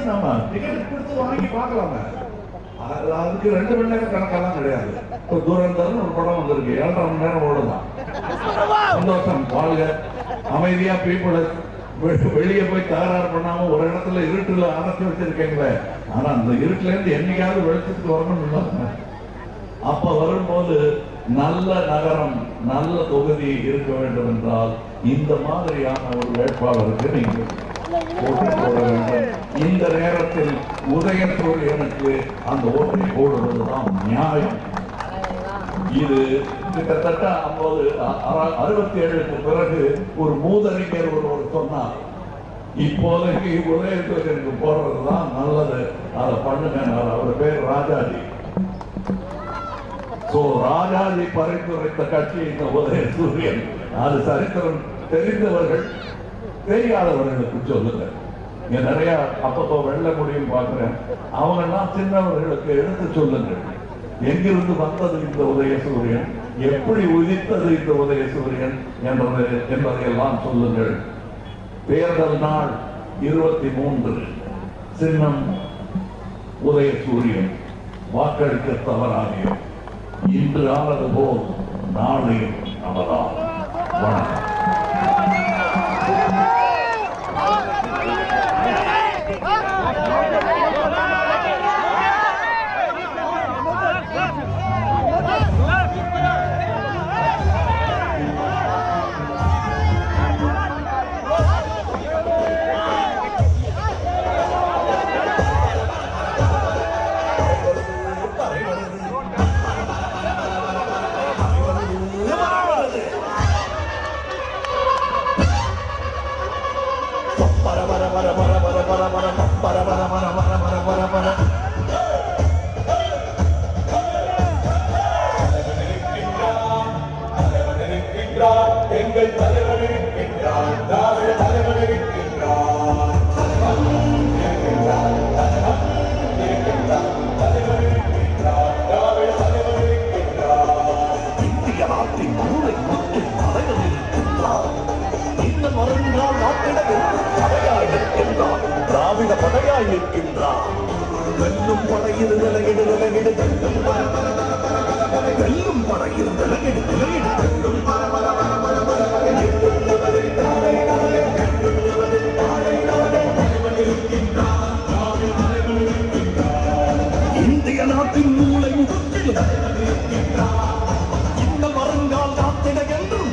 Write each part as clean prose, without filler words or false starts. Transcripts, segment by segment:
நம்ம டிக்கெட் கொடுத்து வாங்கி பார்க்கலாமே. அதுக்கு 2 மணி நேரம் கணக்கெல்லாம் கிடையாது. இப்போ தூரந்தரம் ஒரு படம் வந்திருக்கு, 7.5 மணி நேரம் ஓடுதான். சந்தோஷம், வாழ்க. அமைதியா பீப்புள் வெளியே போய் தகராறு பண்ணாம ஒரு இடத்துல இருட்டுல அடைச்சி வச்சிருக்கீங்களே. ஆனா அந்த இருட்டுல இருந்து என்னைக்காவது வெளிச்சத்துக்கு வரணும். அப்ப வரும்போது நல்ல நகரம், நல்ல தொகுதி இருக்க வேண்டும் என்றால் இந்த மாதிரியான ஒரு வேட்பாளருக்கு நீங்கள் ஓட்டு போட வேண்டும். இந்த நேரத்தில் உதயசூரியனுக்கு அந்த ஓட்டை போடுவதுதான் நியாயம். இது கிட்டத்தட்ட 67க்கு பிறகு ஒரு மூதறிஞர் ஒருவர் சொன்னார், இப்போதைக்கு உதயசூரியனுக்கு போடுறதுதான் நல்லது, அதை பண்ணுங்க. அவர் பேர் ராஜாஜி. ராஜாஜி பரிந்துரைத்த கட்சி இந்த உதயசூரியன். அது சரித்திரம் தெரிந்தவர்கள் தெரியாதவர்களுக்கு சொல்லுங்க. இங்க நிறைய அப்பப்போ வெள்ள முடியும் பார்க்கிறேன். அவங்கெல்லாம் சின்னவர்களுக்கு எடுத்து சொல்லுங்கள், எங்கிருந்து வந்தது இந்த உதயசூரியன், எப்படி உதித்தது இந்த உதயசூரியன் என்பதையெல்லாம் சொல்லுங்கள். தேர்தல் நாள் 23, சின்னம் உதயசூரியன். வாக்களிக்க தவறாகியும் இன்று ஆனது போல் நாளையும் அவரால். வணக்கம். எங்கள் தலைவர் இருக்கின்றார், திராவிட தலைவர் இருக்கின்றார், இந்திய நாட்டின் மூளை மக்கள் தலைவர் இருக்கின்றார். இந்த மறுநாள் நாட்டிடம் படையாய் இருக்கின்றார், திராவிட படையாய் இருக்கின்றார். வெல்லும் படையில் நிலையிடு நிலையிடு வெல்லும் படையில் நிலையிடு நிலையிடு வெல்லும் இந்திய நாட்டின் மூளை முகத்தில் இந்த வருங்கால் நாட்டிட என்றும்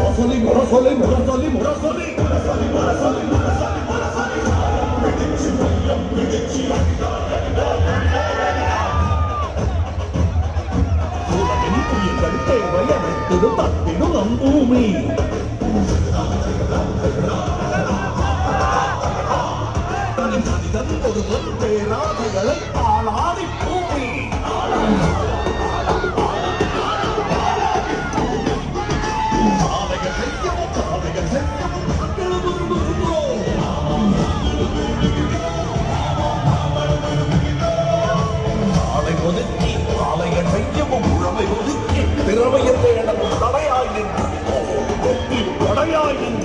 முரசொலி முரசொலி முரசொலி முரசொலி முரசொலி முரசொலி முரசொலி முரசொலி பிடிச்சு மையம் பிடிச்சு உலகின் புயல்கள் தேவையமைத்தது தப்பிடும் நம் பூமி. மனிதன் ஒருவன் பேராதைகளை ஆளாதி பூமி. ஒதுக்கி ஆலைகள் செய்யவும் உறவை ஒதுக்கி திறமையை தேடவும் தடையாய் நின்று